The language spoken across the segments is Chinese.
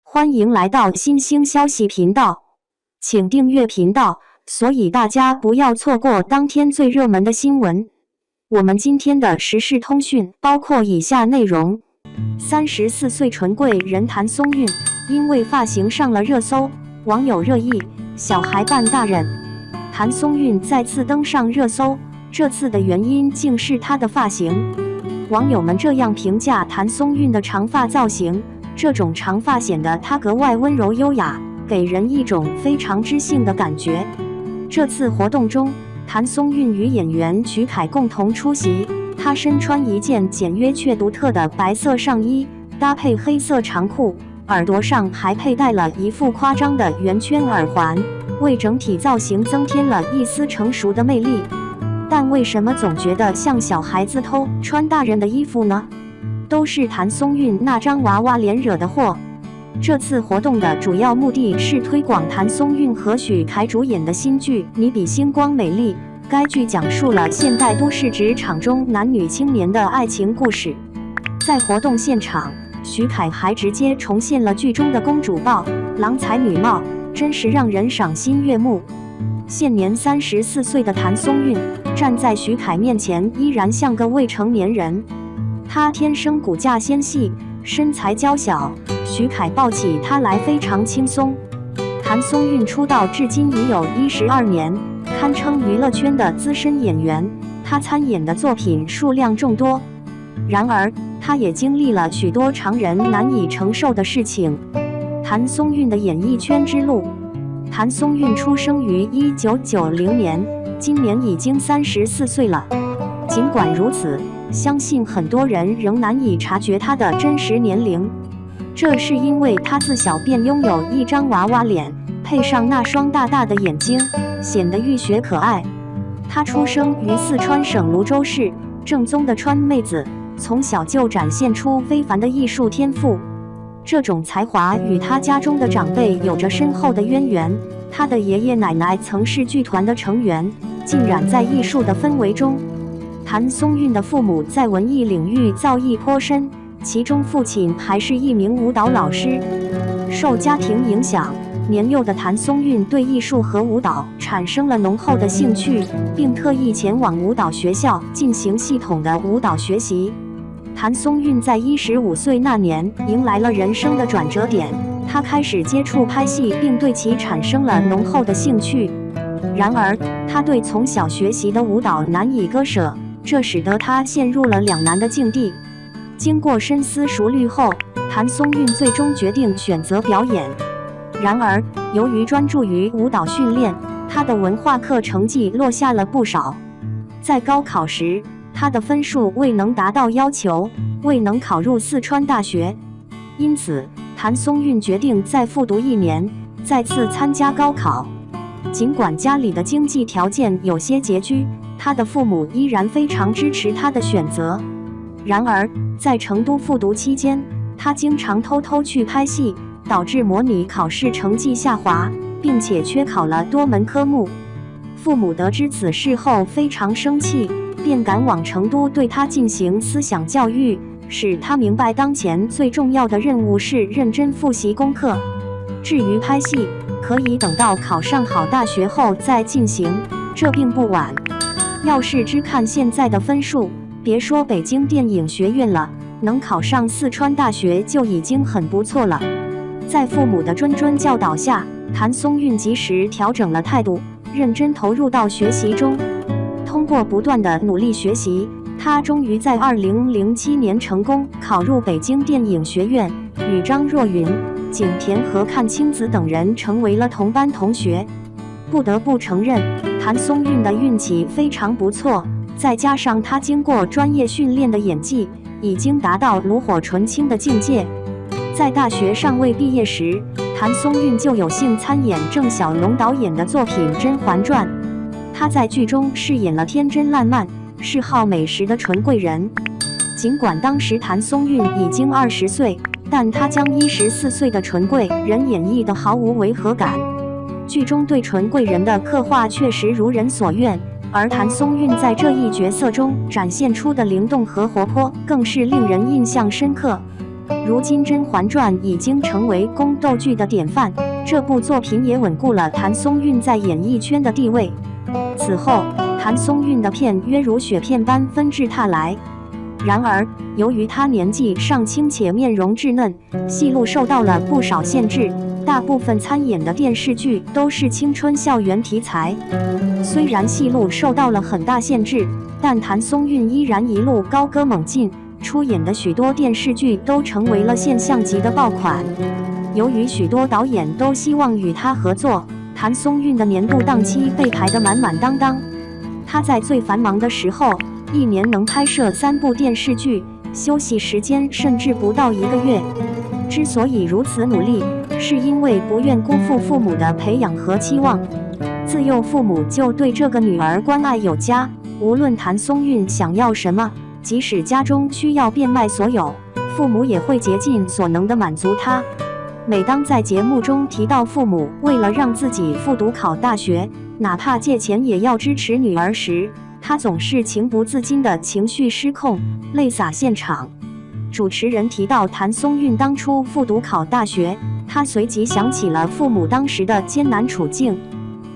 欢迎来到新兴消息频道，请订阅频道，所以大家不要错过当天最热门的新闻。我们今天的时事通讯包括以下内容：34岁纯贵人谭松韵因为发型上了热搜，网友热议小孩扮大人。谭松韵再次登上热搜，这次的原因竟是她的发型。网友们这样评价谭松韵的长发造型。这种长发显得她格外温柔优雅，给人一种非常知性的感觉。这次活动中，谭松韵与演员徐凯共同出席。她身穿一件简约却独特的白色上衣，搭配黑色长裤，耳朵上还佩戴了一副夸张的圆圈耳环，为整体造型增添了一丝成熟的魅力。但为什么总觉得像小孩子偷穿大人的衣服呢？都是谭松韵那张娃娃脸惹的祸。这次活动的主要目的是推广谭松韵和许凯主演的新剧《你比星光美丽》。该剧讲述了现代都市职场中男女青年的爱情故事。在活动现场，许凯还直接重现了剧中的公主抱、郎才女貌，真是让人赏心悦目。现年34岁的谭松韵站在许凯面前，依然像个未成年人。她天生骨架纤细，身材娇小，许凯抱起她来非常轻松。谭松韵出道至今已有12年，堪称娱乐圈的资深演员。她参演的作品数量众多，然而她也经历了许多常人难以承受的事情。谭松韵的演艺圈之路。谭松韵出生于1990年，今年已经34岁了。尽管如此，相信很多人仍难以察觉她的真实年龄，这是因为她自小便拥有一张娃娃脸，配上那双大大的眼睛，显得浴血可爱。她出生于四川省泸州市，正宗的川妹子，从小就展现出非凡的艺术天赋。这种才华与她家中的长辈有着深厚的渊源，她的爷爷奶奶曾是剧团的成员，浸染在艺术的氛围中。谭松韵的父母在文艺领域造诣颇深，其中父亲还是一名舞蹈老师。受家庭影响，年幼的谭松韵对艺术和舞蹈产生了浓厚的兴趣，并特意前往舞蹈学校进行系统的舞蹈学习。谭松韵在15岁那年迎来了人生的转折点，她开始接触拍戏，并对其产生了浓厚的兴趣。然而，她对从小学习的舞蹈难以割舍，这使得她陷入了两难的境地。经过深思熟虑后，谭松韵最终决定选择表演。然而，由于专注于舞蹈训练，她的文化课成绩落下了不少。在高考时，她的分数未能达到要求，未能考入四川大学。因此，谭松韵决定再复读1年，再次参加高考。尽管家里的经济条件有些拮据，她的父母依然非常支持她的选择。然而，在成都复读期间，她经常偷偷去拍戏，导致模拟考试成绩下滑，并且缺考了多门科目。父母得知此事后非常生气，便赶往成都对她进行思想教育，使她明白当前最重要的任务是认真复习功课。至于拍戏，可以等到考上好大学后再进行，这并不晚。要是只看现在的分数，别说北京电影学院了，能考上四川大学就已经很不错了。在父母的谆谆教导下，谭松韵及时调整了态度，认真投入到学习中。通过不断的努力学习，她终于在2007年成功考入北京电影学院，与张若昀、景甜和阚清子等人成为了同班同学。不得不承认，谭松韵的运气非常不错，再加上她经过专业训练的演技，已经达到炉火纯青的境界。在大学尚未毕业时，谭松韵就有幸参演郑晓龙导演的作品《甄嬛传》。她在剧中饰演了天真烂漫、嗜好美食的纯贵人。尽管当时谭松韵已经20岁，但她将14岁的纯贵人演绎得毫无违和感。剧中对纯贵人的刻画确实如人所愿，而谭松韵在这一角色中展现出的灵动和活泼，更是令人印象深刻。如今《甄嬛传》已经成为宫斗剧的典范，这部作品也稳固了谭松韵在演艺圈的地位。此后，谭松韵的片约如雪片般纷至沓来。然而，由于她年纪尚轻且面容稚嫩，戏路受到了不少限制，大部分参演的电视剧都是青春校园题材。虽然戏路受到了很大限制，但谭松韵依然一路高歌猛进，出演的许多电视剧都成为了现象级的爆款。由于许多导演都希望与她合作，谭松韵的年度档期被排得满满当当。她在最繁忙的时候，一年能拍摄3部电视剧，休息时间甚至不到1个月。之所以如此努力，是因为不愿辜负父母的培养和期望。自幼父母就对这个女儿关爱有加，无论谭松韵想要什么，即使家中需要变卖所有，父母也会竭尽所能地满足她。每当在节目中提到父母为了让自己复读考大学，哪怕借钱也要支持女儿时，她总是情不自禁的情绪失控，泪洒现场。主持人提到谭松韵当初复读考大学，她随即想起了父母当时的艰难处境，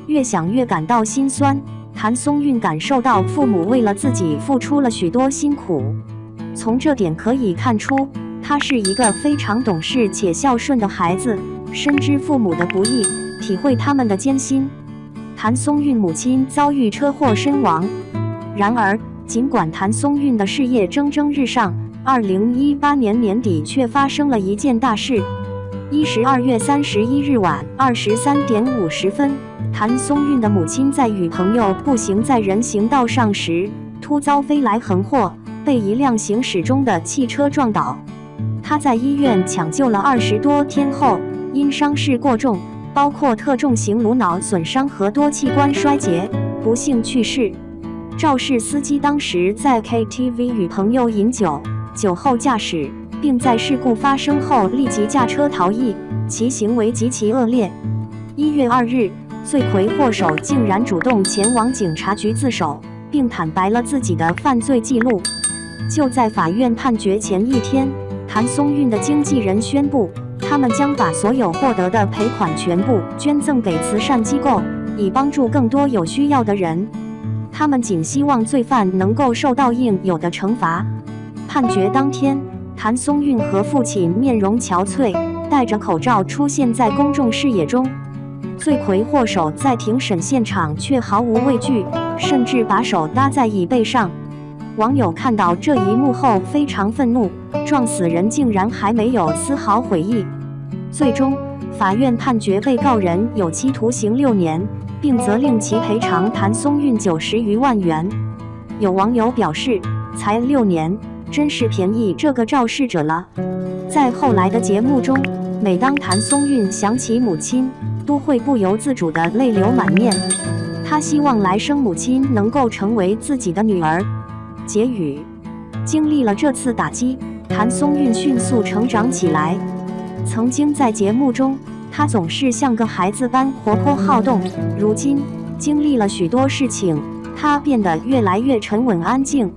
越想越感到心酸。谭松韵感受到父母为了自己付出了许多辛苦，从这点可以看出，她是一个非常懂事且孝顺的孩子，深知父母的不易，体会他们的艰辛。谭松韵母亲遭遇车祸身亡，然而尽管谭松韵的事业蒸蒸日上，2018年年底却发生了一件大事。12月31日晚23点50分，谭松韵的母亲在与朋友步行在人行道上时，突遭飞来横祸，被一辆行驶中的汽车撞倒。她在医院抢救了20多天后，因伤势过重，包括特重型颅脑损伤和多器官衰竭，不幸去世。肇事司机当时在 KTV 与朋友饮酒，酒后驾驶，并在事故发生后立即驾车逃逸，其行为极其恶劣。1月2日，罪魁祸首竟然主动前往警察局自首，并坦白了自己的犯罪记录。就在法院判决前一天，谭松韵的经纪人宣布，他们将把所有获得的赔款全部捐赠给慈善机构，以帮助更多有需要的人。他们仅希望罪犯能够受到应有的惩罚。判决当天，谭松韵和父亲面容憔悴，戴着口罩出现在公众视野中。罪魁祸首在庭审现场却毫无畏惧，甚至把手搭在椅背上。网友看到这一幕后非常愤怒，撞死人竟然还没有丝毫悔意。最终，法院判决被告人有期徒刑6年，并责令其赔偿谭松韵90余万元。有网友表示，才6年，真是便宜这个肇事者了。在后来的节目中，每当谭松韵想起母亲，都会不由自主地泪流满面。她希望来生母亲能够成为自己的女儿。结语：经历了这次打击，谭松韵迅速成长起来。曾经在节目中，她总是像个孩子般活泼好动，如今经历了许多事情，她变得越来越沉稳安静。